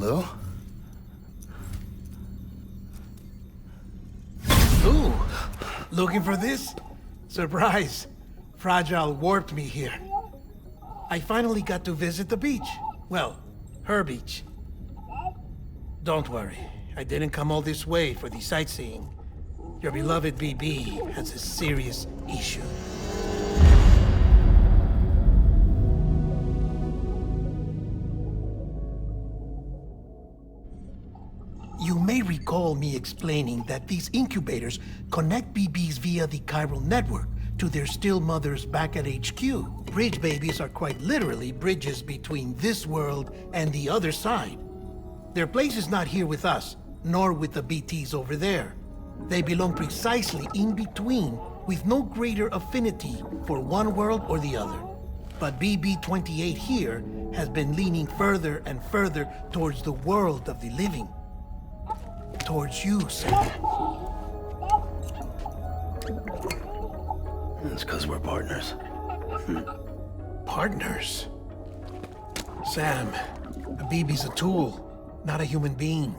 Hello? Ooh, looking for this? Surprise. Fragile warped me here. I finally got to visit the beach. Well, her beach. Don't worry, I didn't come all this way for the sightseeing. Your beloved BB has a serious issue. You may recall me explaining that these incubators connect BBs via the chiral network to their still mothers back at HQ. Bridge babies are quite literally bridges between this world and the other side. Their place is not here with us, nor with the BTs over there. They belong precisely in between, with no greater affinity for one world or the other. But BB-28 here has been leaning further and further towards the world of the living. Towards you, Sam. It's because we're partners. Partners? Sam, a BB's a tool, not a human being.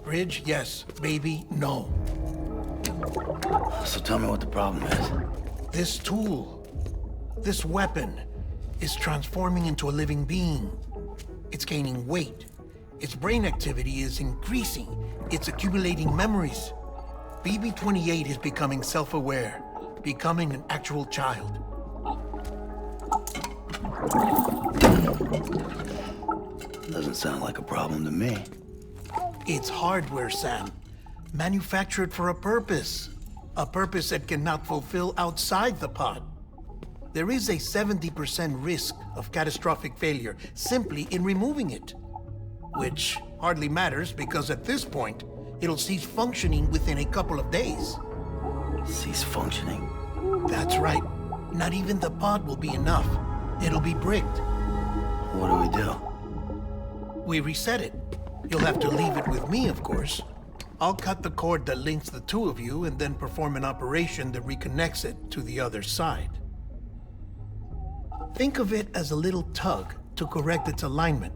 Bridge, yes. Baby, no. So tell me what the problem is. This tool, this weapon, is transforming into a living being. It's gaining weight. Its brain activity is increasing. It's accumulating memories. BB-28 is becoming self-aware, becoming an actual child. Doesn't sound like a problem to me. It's hardware, Sam. Manufactured for a purpose. A purpose it cannot fulfill outside the pod. There is a 70% risk of catastrophic failure simply in removing it. Which hardly matters because at this point, it'll cease functioning within a couple of days. Cease functioning? That's right. Not even the pod will be enough. It'll be bricked. What do we do? We reset it. You'll have to leave it with me, of course. I'll cut the cord that links the two of you and then perform an operation that reconnects it to the other side. Think of it as a little tug to correct its alignment,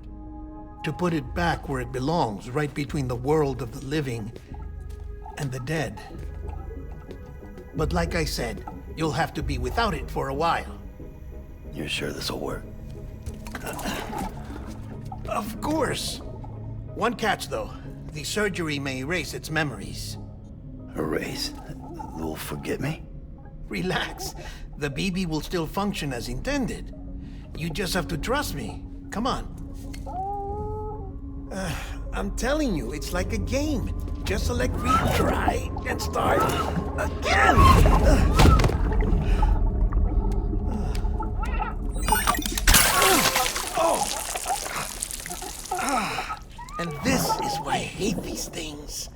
to put it back where it belongs, right between the world of the living and the dead. But like I said, you'll have to be without it for a while. You're sure this'll work? Of course. One catch, though. The surgery may erase its memories. Erase? They'll forget me? Relax. The BB will still function as intended. You just have to trust me. Come on. I'm telling you, it's like a game. Just select retry and start again. And this is why I hate these things.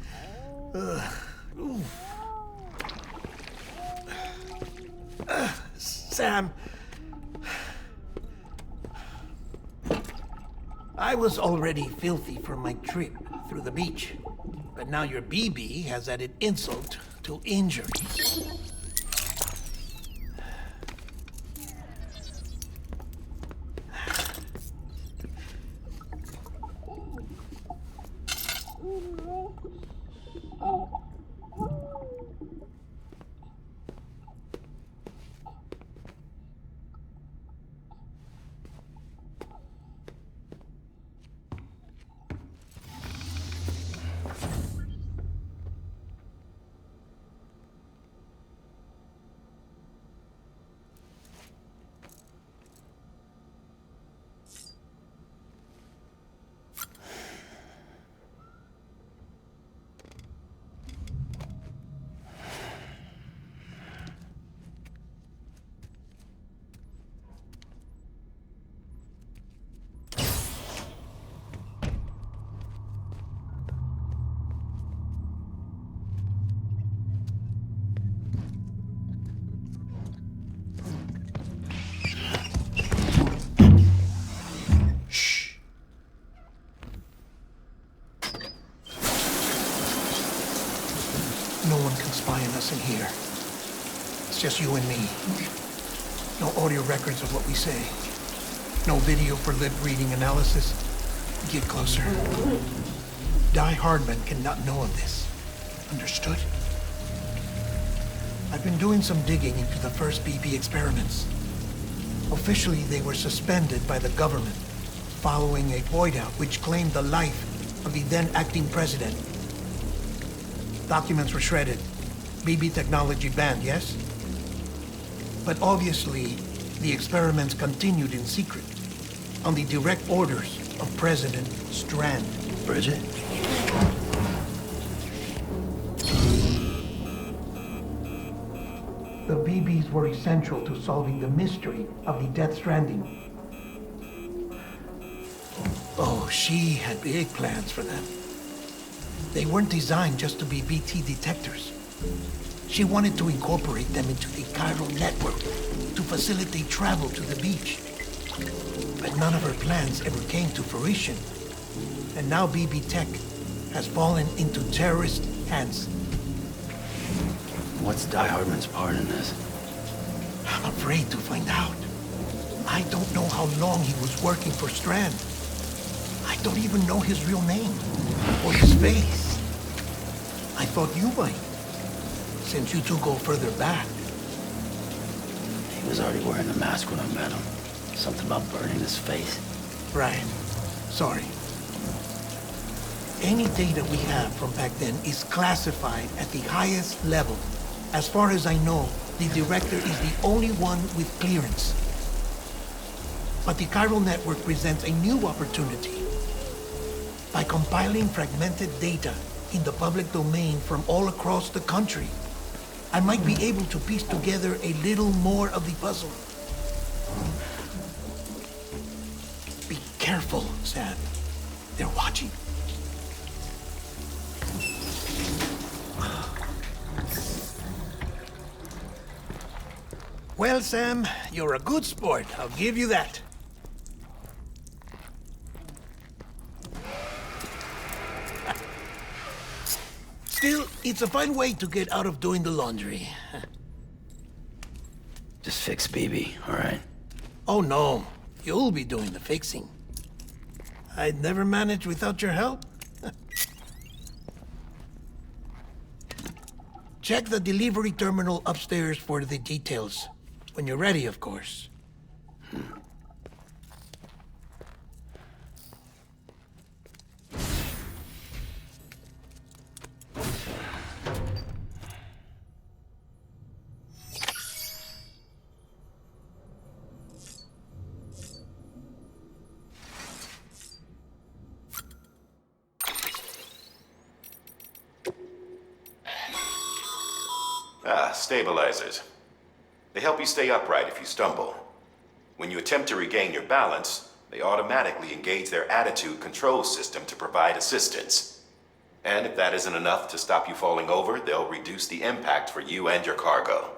Sam, I was already filthy from my trip through the beach, but now your BB has added insult to injury. No one can spy on us in here. It's just you and me. No audio records of what we say. No video for lip reading analysis. Get closer. Die Hardman cannot know of this. Understood? I've been doing some digging into the first BB experiments. Officially, they were suspended by the government, following a void out which claimed the life of the then acting president. Documents were shredded. BB technology banned, yes? But obviously, the experiments continued in secret, on the direct orders of President Strand. Bridget? The BBs were essential to solving the mystery of the Death Stranding. Oh, she had big plans for them. They weren't designed just to be BT detectors. She wanted to incorporate them into the chiral network to facilitate travel to the beach. But none of her plans ever came to fruition. And now BB Tech has fallen into terrorist hands. What's Die Hardman's part in this? I'm afraid to find out. I don't know how long he was working for Strand. I don't even know his real name or his face. I thought you might, since you two go further back. He was already wearing the mask when I met him. Something about burning his face. Right. Sorry. Any data we have from back then is classified at the highest level. As far as I know, the director is the only one with clearance. But the chiral network presents a new opportunity. By compiling fragmented data in the public domain from all across the country, I might be able to piece together a little more of the puzzle. Be careful, Sam. They're watching. Well, Sam, you're a good sport. I'll give you that. Still, it's a fine way to get out of doing the laundry. Just fix BB, all right? Oh, no. You'll be doing the fixing. I'd never manage without your help. Check the delivery terminal upstairs for the details. When you're ready, of course. Stabilizers. They help you stay upright if you stumble. When you attempt to regain your balance, they automatically engage their attitude control system to provide assistance. And if that isn't enough to stop you falling over, they'll reduce the impact for you and your cargo.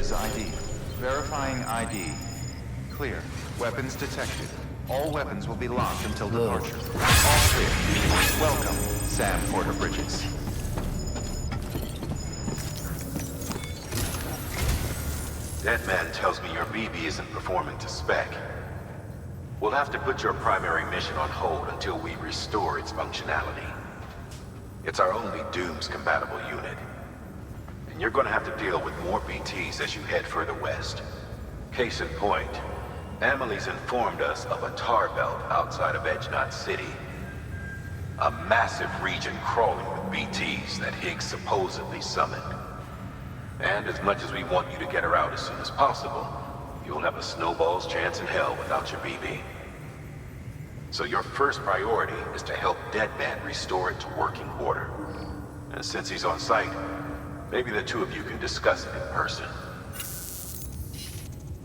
Bridges ID. Verifying ID. Clear. Weapons detected. All weapons will be locked until departure. All clear. Welcome, Sam Porter Bridges. That man tells me your BB isn't performing to spec. We'll have to put your primary mission on hold until we restore its functionality. It's our only Dooms-compatible unit. And you're gonna have to deal with more BTs as you head further west. Case in point, Emily's informed us of a tar belt outside of Edgenot City. A massive region crawling with BTs that Higgs supposedly summoned. And as much as we want you to get her out as soon as possible, you'll have a snowball's chance in hell without your BB. So your first priority is to help Deadman restore it to working order. And since he's on site, maybe the two of you can discuss it in person.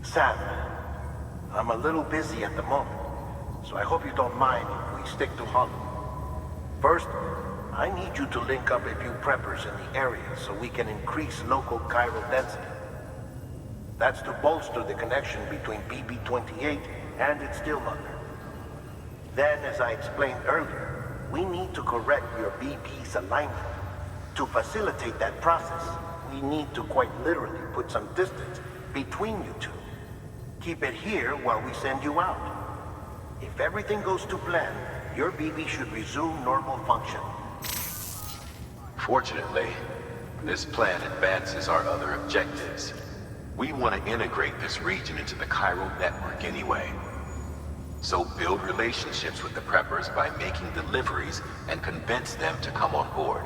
Sam, I'm a little busy at the moment, so I hope you don't mind if we stick to Hollow. First, I need you to link up a few preppers in the area so we can increase local chiral density. That's to bolster the connection between BB-28 and its stillmother. Then, as I explained earlier, we need to correct your BB's alignment. To facilitate that process, we need to quite literally put some distance between you two. Keep it here while we send you out. If everything goes to plan, your BB should resume normal function. Fortunately, this plan advances our other objectives. We want to integrate this region into the chiral network anyway. So build relationships with the preppers by making deliveries and convince them to come on board.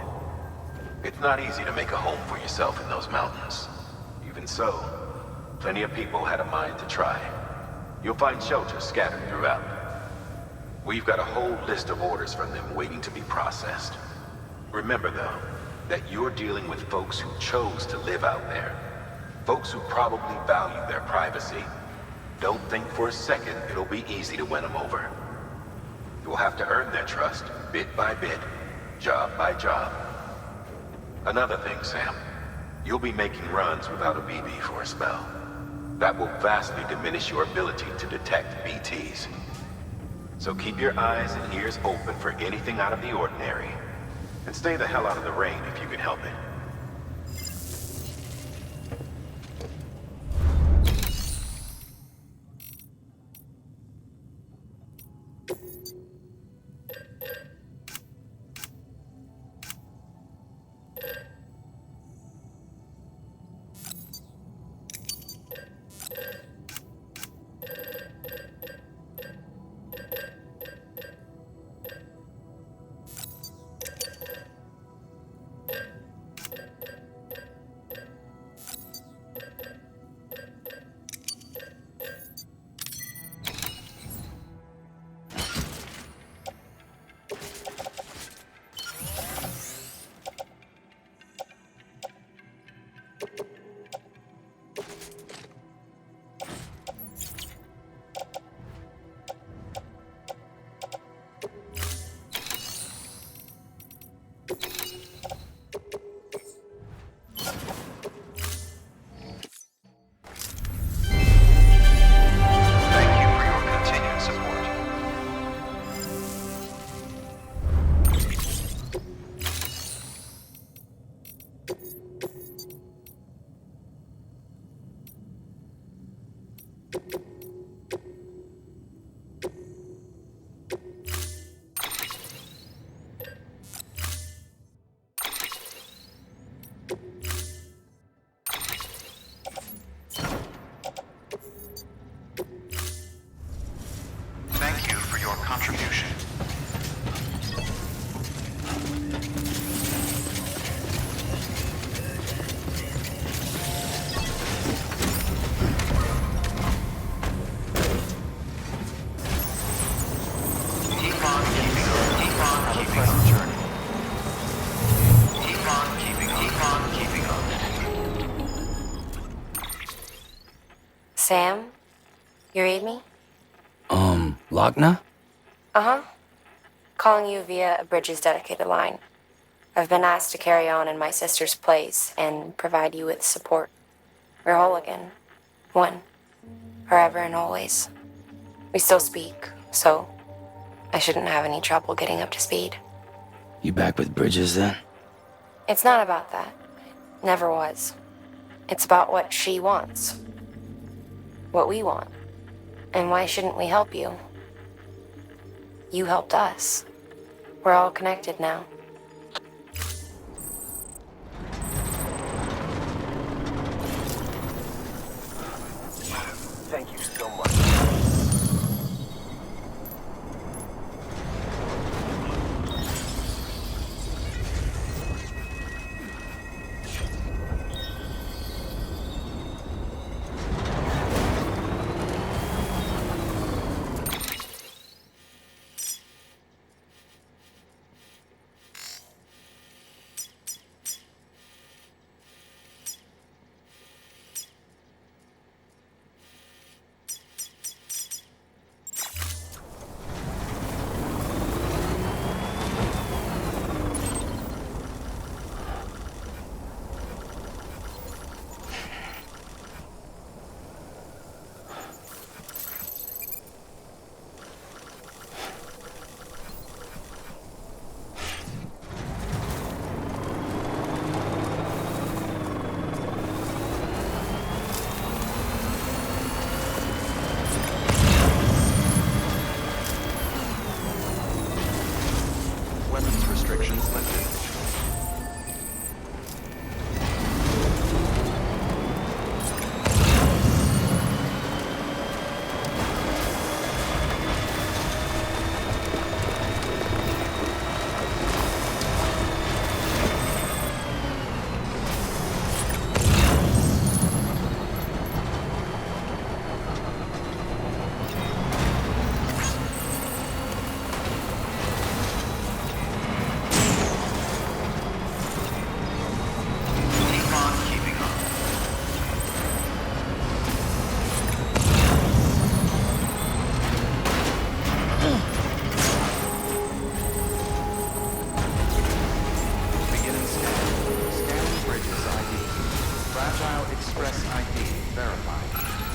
It's not easy to make a home for yourself in those mountains. Even so, plenty of people had a mind to try. You'll find shelters scattered throughout. We've got a whole list of orders from them waiting to be processed. Remember, though, that you're dealing with folks who chose to live out there. Folks who probably value their privacy. Don't think for a second it'll be easy to win them over. You'll have to earn their trust, bit by bit, job by job. Another thing, Sam. You'll be making runs without a BB for a spell. That will vastly diminish your ability to detect BTs. So keep your eyes and ears open for anything out of the ordinary. And stay the hell out of the rain if you can help it. Thank you for your contribution. Keep on have a pleasant journey. Keep on keeping on. Sam? You read me? Lochna? Uh-huh. Calling you via a Bridges dedicated line. I've been asked to carry on in my sister's place and provide you with support. We're whole again. One. Forever and always. We still speak, so I shouldn't have any trouble getting up to speed. You back with Bridges then? It's not about that. Never was. It's about what she wants. What we want. And why shouldn't we help you? You helped us. We're all connected now. Thank you so much. Weapons restrictions lifted.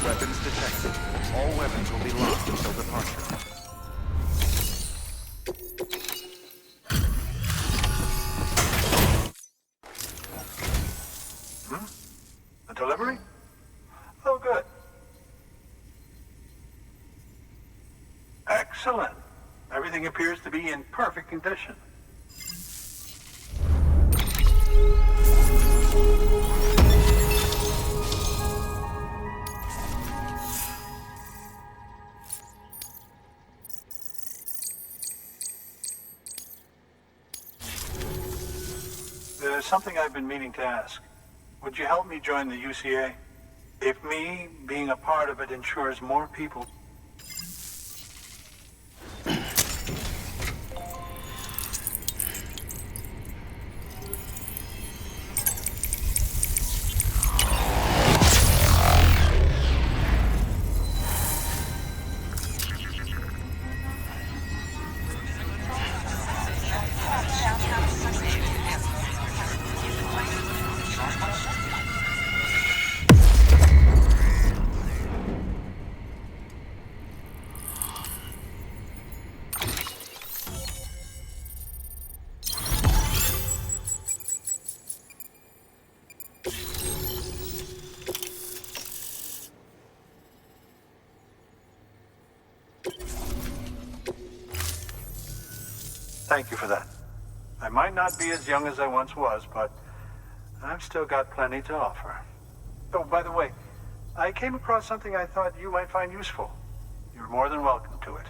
Weapons detected. All weapons will be locked until departure. A delivery? Oh, good. Excellent. Everything appears to be in perfect condition. There's something I've been meaning to ask. Would you help me join the UCA? If me being a part of it ensures more people... Thank you for that. I might not be as young as I once was, but I've still got plenty to offer. Oh, by the way, I came across something I thought you might find useful. You're more than welcome to it.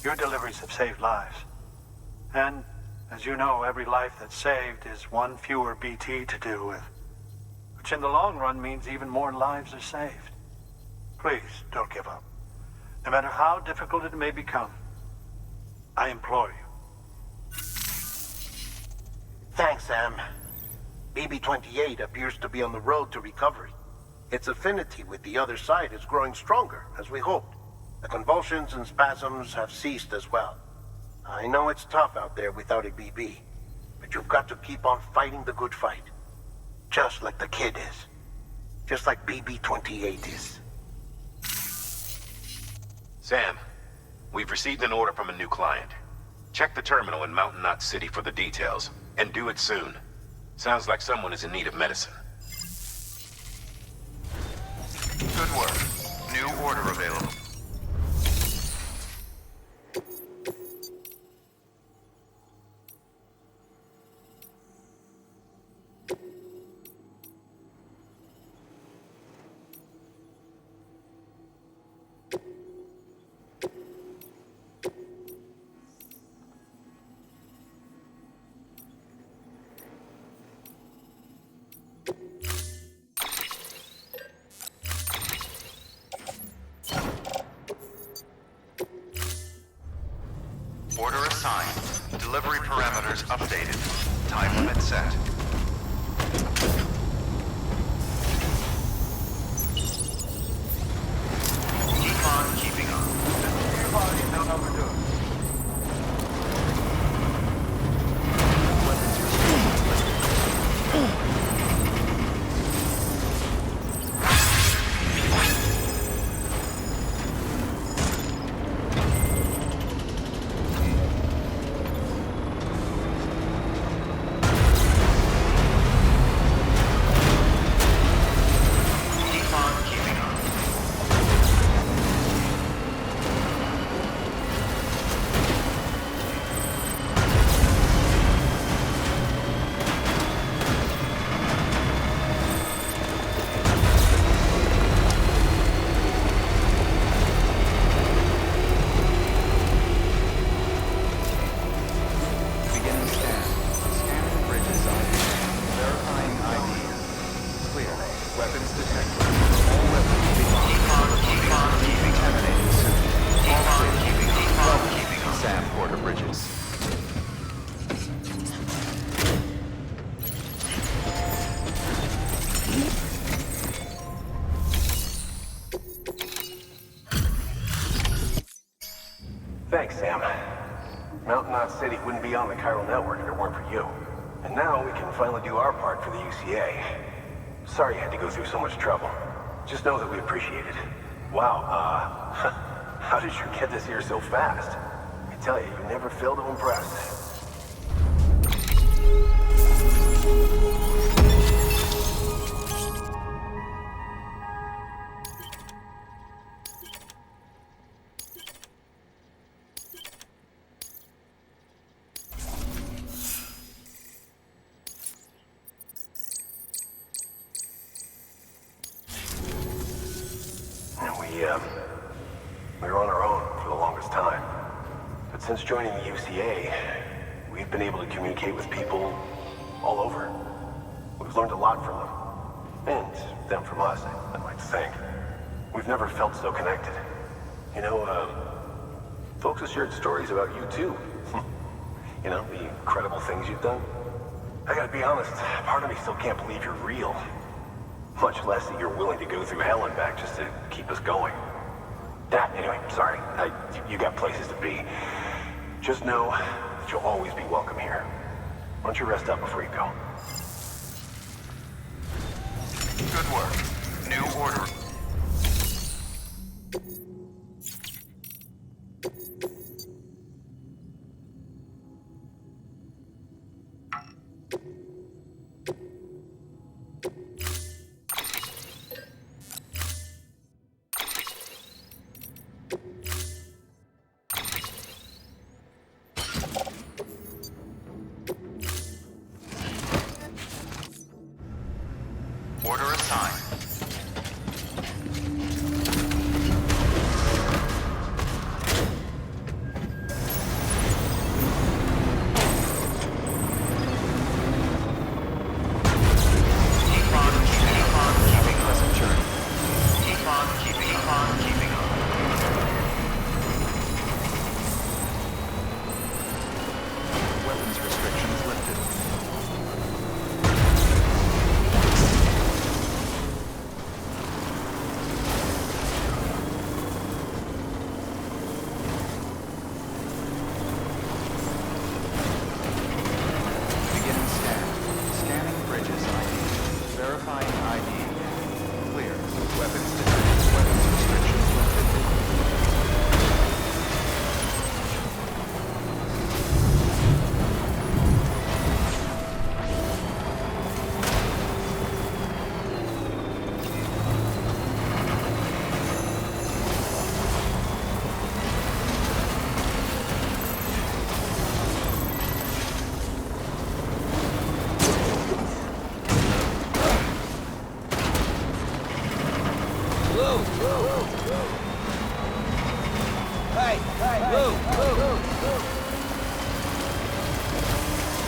Your deliveries have saved lives. And, as you know, every life that's saved is one fewer BT to deal with. Which in the long run means even more lives are saved. Please, don't give up. No matter how difficult it may become, I implore you. Thanks, Sam. BB-28 appears to be on the road to recovery. Its affinity with the other side is growing stronger, as we hoped. The convulsions and spasms have ceased as well. I know it's tough out there without a BB, but you've got to keep on fighting the good fight. Just like the kid is. Just like BB-28 is. Sam, we've received an order from a new client. Check the terminal in Mountain Knot City for the details, and do it soon. Sounds like someone is in need of medicine. Good work. New order available. Order assigned. Delivery parameters updated. Time limit set. Keep on keeping on. Thanks, Sam. Mountain Knot City wouldn't be on the chiral network if it weren't for you. And now we can finally do our part for the UCA. Sorry you had to go through so much trouble. Just know that we appreciate it. Wow, how did you get this here so fast? I tell you, you never fail to impress. We were on our own for the longest time. But since joining the UCA, we've been able to communicate with people all over. We've learned a lot from them. And them from us, I'd like to think. We've never felt so connected. You know, folks have shared stories about you too. You know, the incredible things you've done. I gotta be honest, part of me still can't believe you're real. Much less that you're willing to go through hell and back just to keep us going. Anyway, sorry. You got places to be. Just know that you'll always be welcome here. Why don't you rest up before you go? Good work. New order. Order assigned.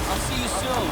I'll see you soon.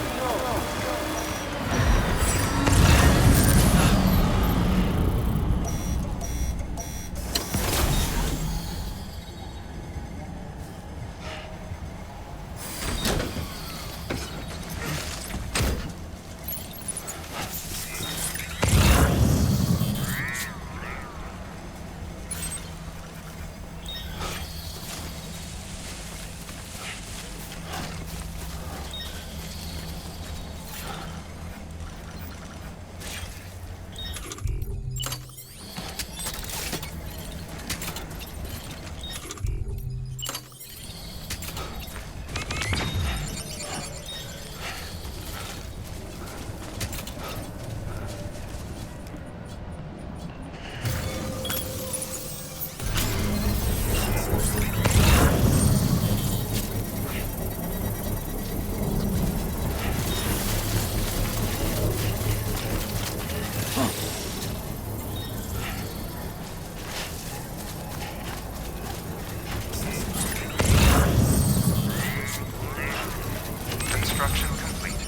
Construction complete.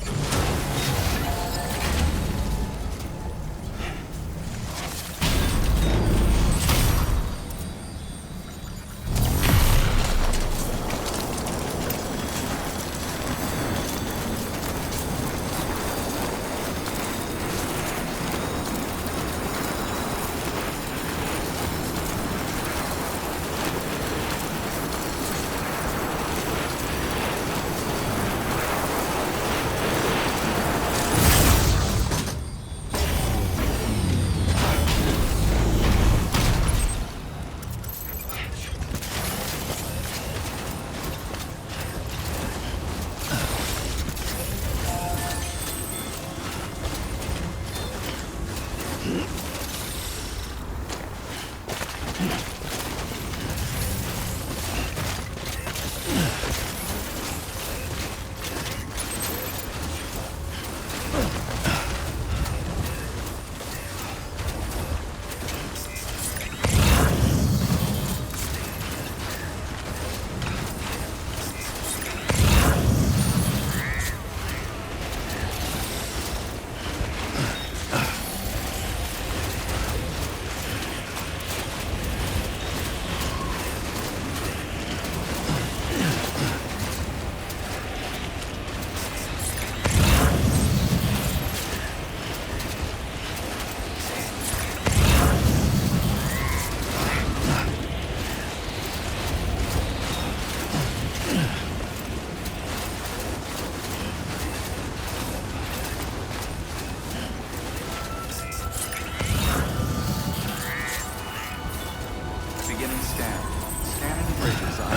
Beginning scan. Scanning bridges ID.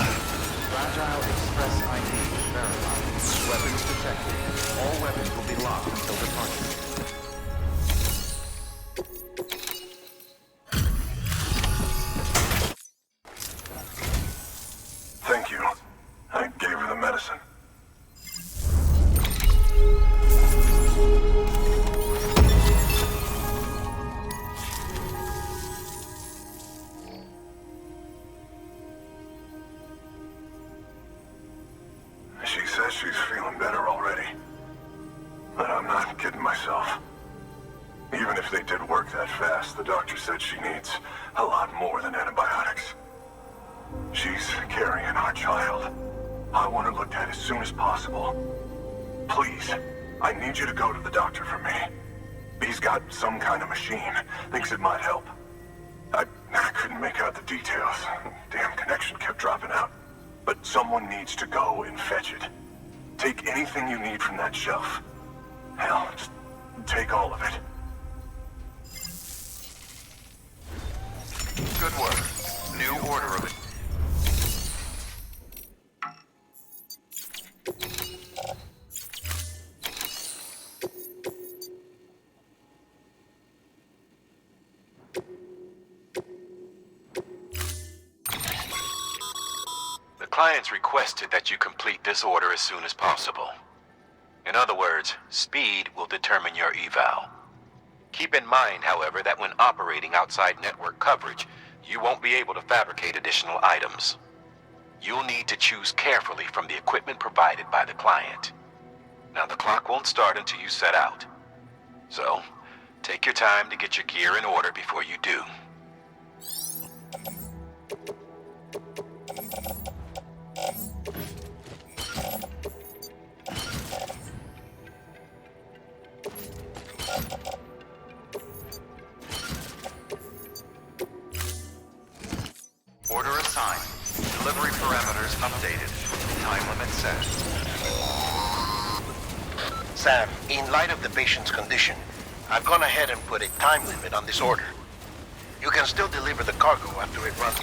Fragile Express ID verified. Weapons detected. All weapons will be locked until departure. Thank you. I gave her the medicine. She says she's feeling better already. But I'm not kidding myself. Even if they did work that fast, the doctor said she needs a lot more than antibiotics. She's carrying our child. I want her looked at as soon as possible. Please, I need you to go to the doctor for me. He's got some kind of machine. Thinks it might help. I couldn't make out the details. Damn connection kept dropping out. But someone needs to go and fetch it. Take anything you need from that shelf. Hell, just take all of it. Good work. New order of it. The clients requested that you complete this order as soon as possible. In other words, speed will determine your eval. Keep in mind, however, that when operating outside network coverage, you won't be able to fabricate additional items. You'll need to choose carefully from the equipment provided by the client. Now, the clock won't start until you set out. So, take your time to get your gear in order before you do. Order assigned. Delivery parameters updated. Time limit set. Sam, in light of the patient's condition, I've gone ahead and put a time limit on this order. You can still deliver the cargo after it runs.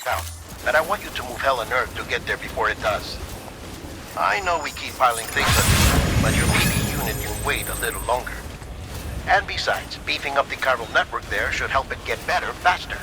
Now, but I want you to move hell on earth to get there before it does. I know we keep piling things up, but your BB unit can wait a little longer. And besides, beefing up the chiral network there should help it get better faster.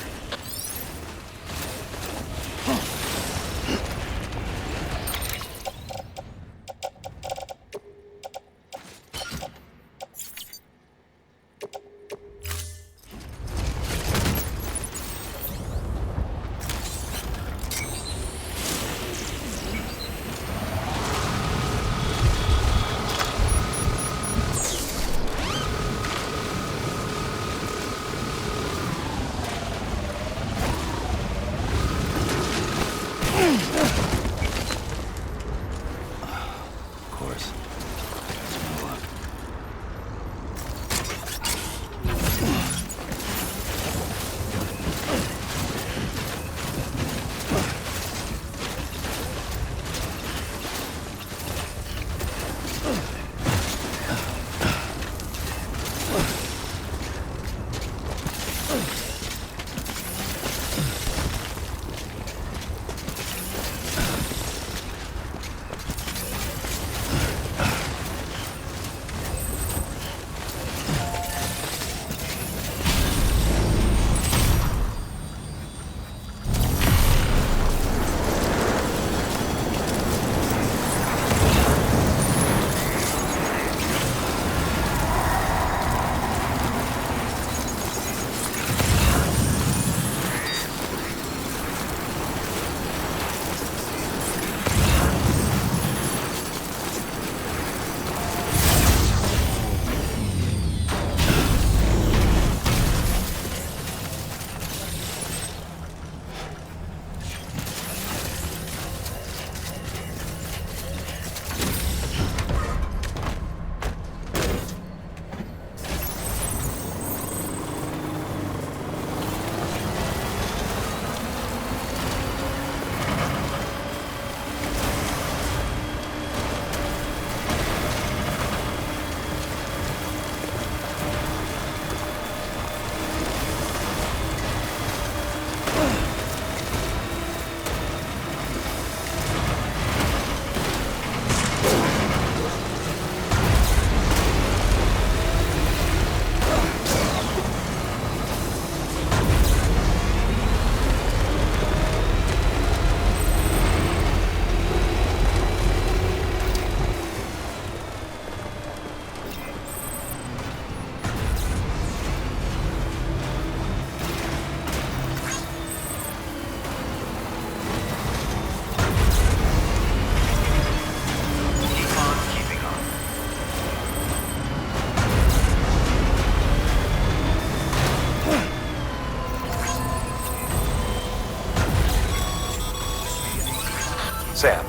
Sam,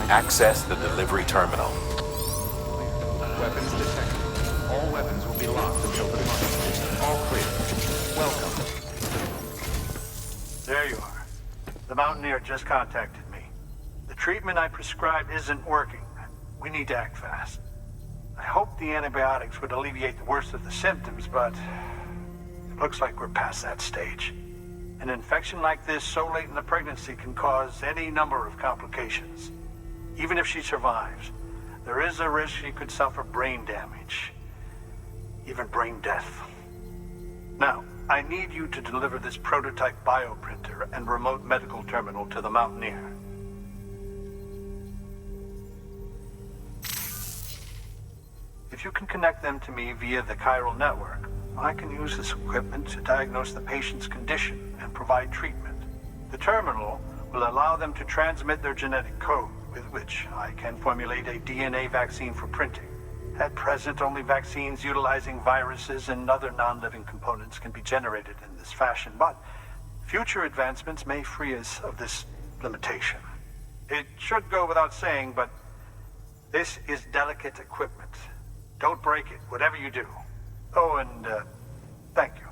access the delivery terminal. Weapons detected. All weapons will be locked until departure. All clear. Welcome. There you are. The Mountaineer just contacted me. The treatment I prescribed isn't working. We need to act fast. I hope the antibiotics would alleviate the worst of the symptoms, but it looks like we're past that stage. An infection like this so late in the pregnancy can cause any number of complications. Even if she survives, there is a risk she could suffer brain damage, even brain death. Now, I need you to deliver this prototype bioprinter and remote medical terminal to the Mountaineer. If you can connect them to me via the chiral network, I can use this equipment to diagnose the patient's condition and provide treatment. The terminal will allow them to transmit their genetic code, with which I can formulate a DNA vaccine for printing. At present, only vaccines utilizing viruses and other non-living components can be generated in this fashion, but future advancements may free us of this limitation. It should go without saying, but this is delicate equipment. Don't break it, whatever you do. Oh, and thank you.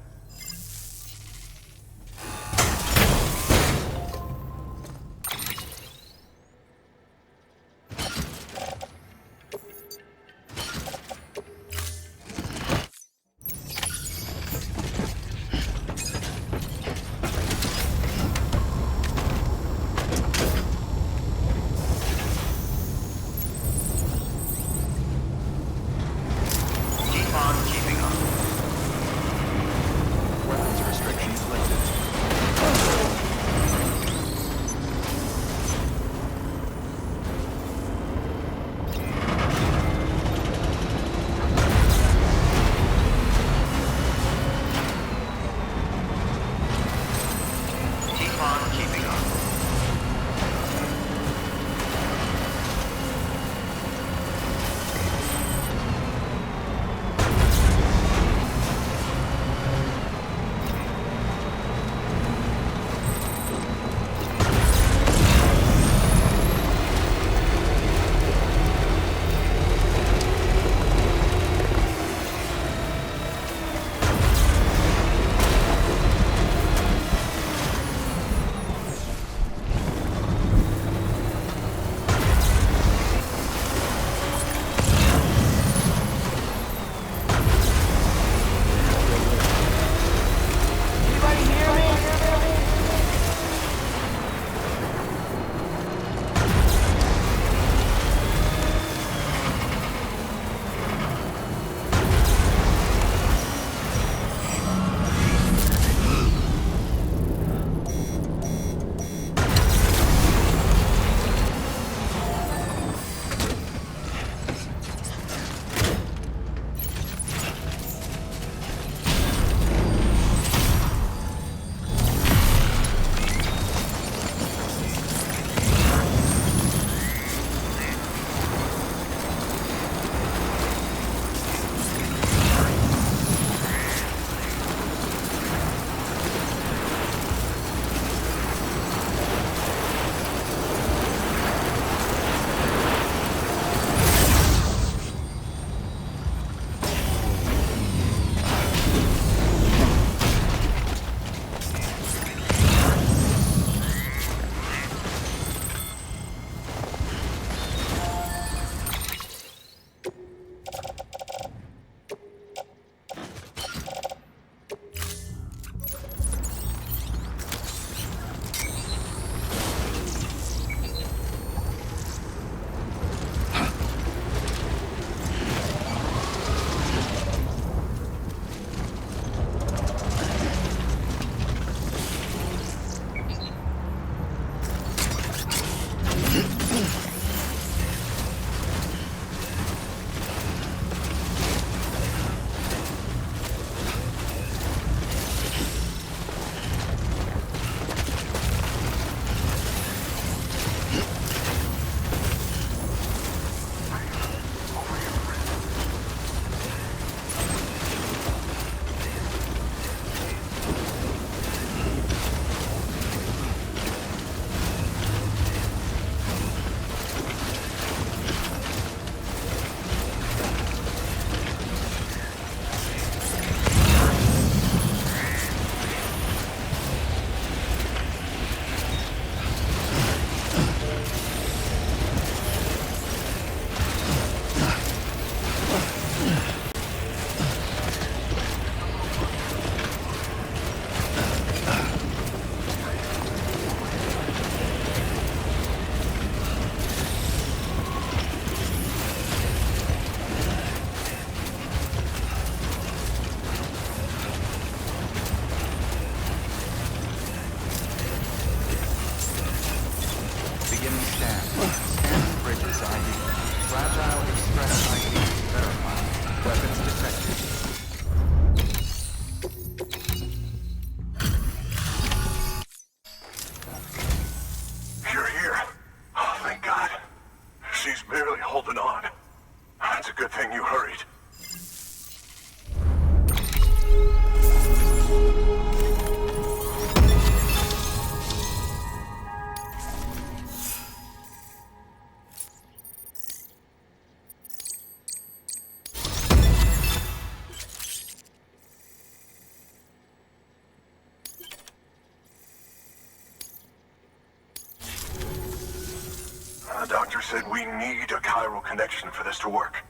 The doctor said we need a chiral connection for this to work.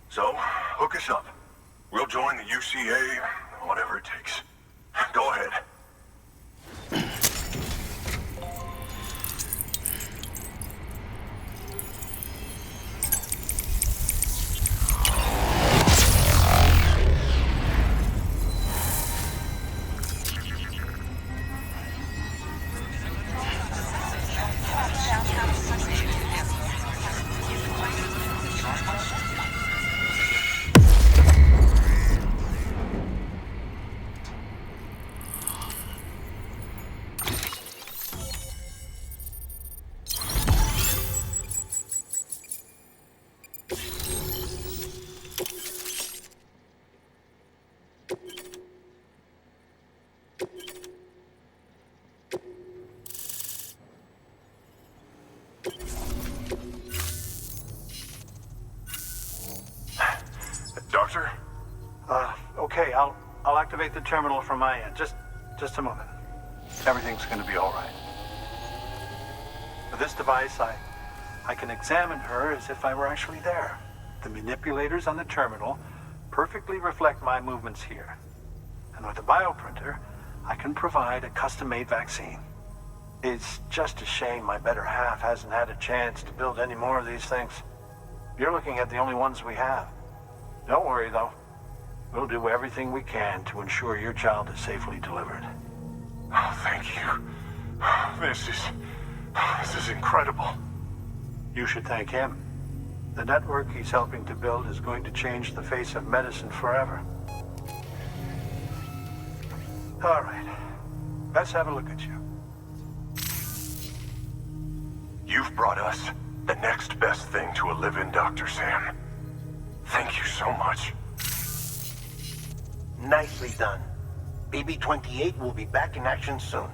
So, hook us up. We'll join the UCA, whatever it takes. Go ahead. Doctor? Okay, I'll activate the terminal from my end. Just a moment. Everything's gonna be all right. With this device, I can examine her as if I were actually there. The manipulators on the terminal perfectly reflect my movements here. And with the bioprinter, I can provide a custom-made vaccine. It's just a shame my better half hasn't had a chance to build any more of these things. You're looking at the only ones we have. Don't worry, though. We'll do everything we can to ensure your child is safely delivered. Oh, thank you. This is incredible. You should thank him. The network he's helping to build is going to change the face of medicine forever. All right. Let's have a look at you. You've brought us the next best thing to a live-in, Dr. Sam. Thank you so much. Nicely done. BB-28 will be back in action soon.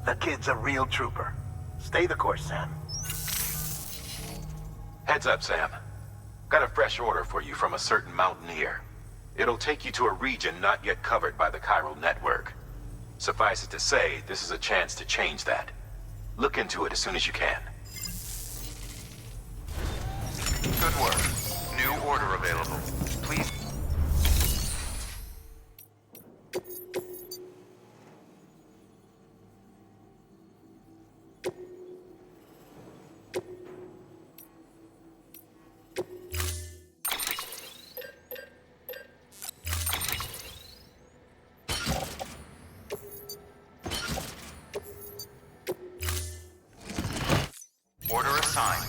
The kid's a real trooper. Stay the course, Sam. Heads up, Sam. Got a fresh order for you from a certain mountaineer. It'll take you to a region not yet covered by the chiral network. Suffice it to say, this is a chance to change that. Look into it as soon as you can. Good work. New order available. Please. Order assigned.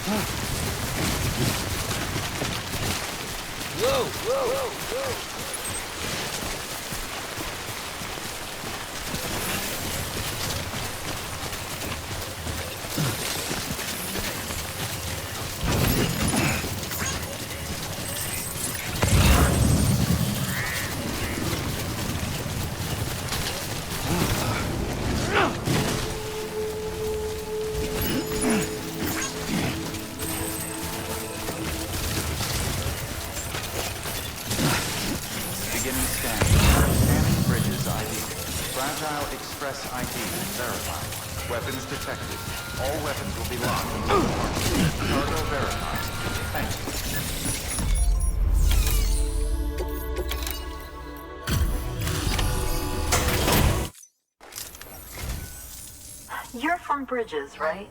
Whoa, whoa, whoa, whoa. Beginning scanning. Scanning bridges ID. Fragile Express ID verified. Weapons detected. All weapons will be locked until tomorrow. Cargo verified. Thank you. You're from Bridges, right?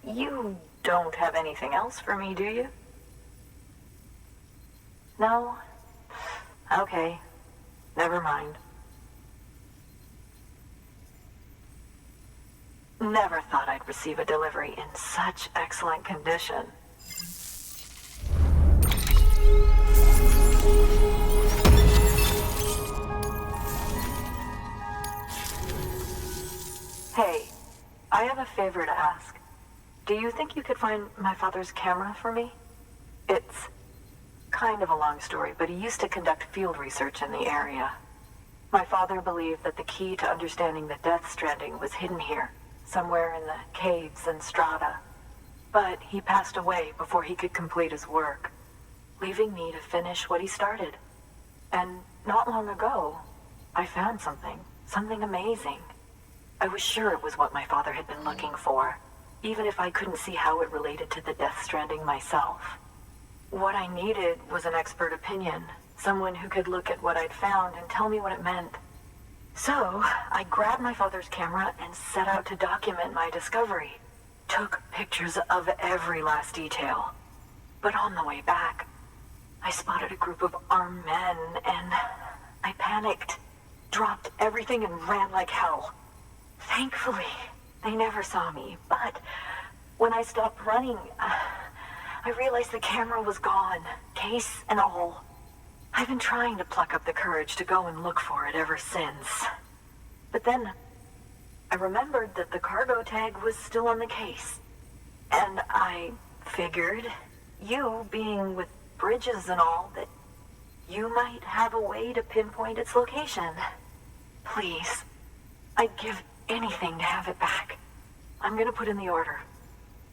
You don't have anything else for me, do you? No? Okay. Never mind. Never thought I'd receive a delivery in such excellent condition. Hey, I have a favor to ask. Do you think you could find my father's camera for me? It's kind of a long story, but he used to conduct field research in the area. My father believed that the key to understanding the death stranding was hidden here, somewhere in the caves and strata. But he passed away before he could complete his work, leaving me to finish what he started. And not long ago, I found something amazing. I was sure it was what my father had been looking for, even if I couldn't see how it related to the death stranding myself. What I needed was an expert opinion, someone who could look at what I'd found and tell me what it meant. So, I grabbed my father's camera and set out to document my discovery. Took pictures of every last detail. But on the way back, I spotted a group of armed men and I panicked, dropped everything and ran like hell. Thankfully, they never saw me, but when I stopped running, I realized the camera was gone, case and all. I've been trying to pluck up the courage to go and look for it ever since. But then, I remembered that the cargo tag was still on the case. And I figured, you being with Bridges and all, that you might have a way to pinpoint its location. Please, I'd give anything to have it back. I'm gonna put in the order.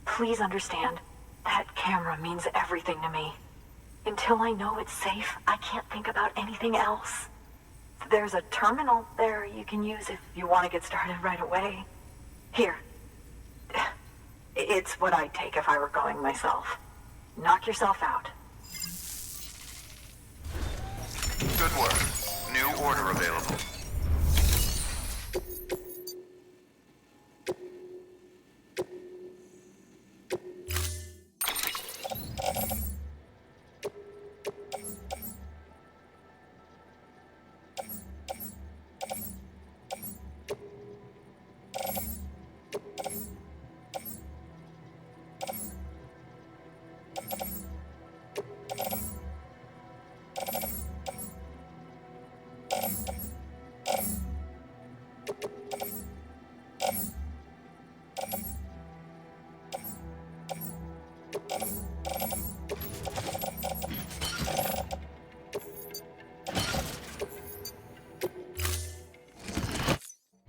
Please understand, that camera means everything to me. Until I know it's safe, I can't think about anything else. There's a terminal there you can use if you want to get started right away. Here. It's what I'd take if I were going myself. Knock yourself out. Good work. New order available.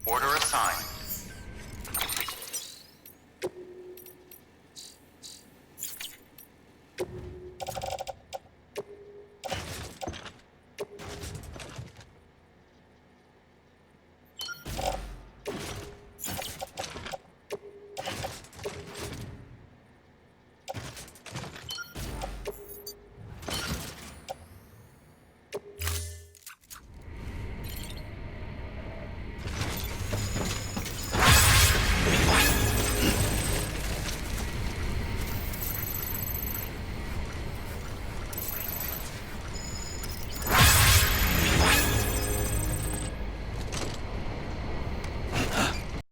Order assigned.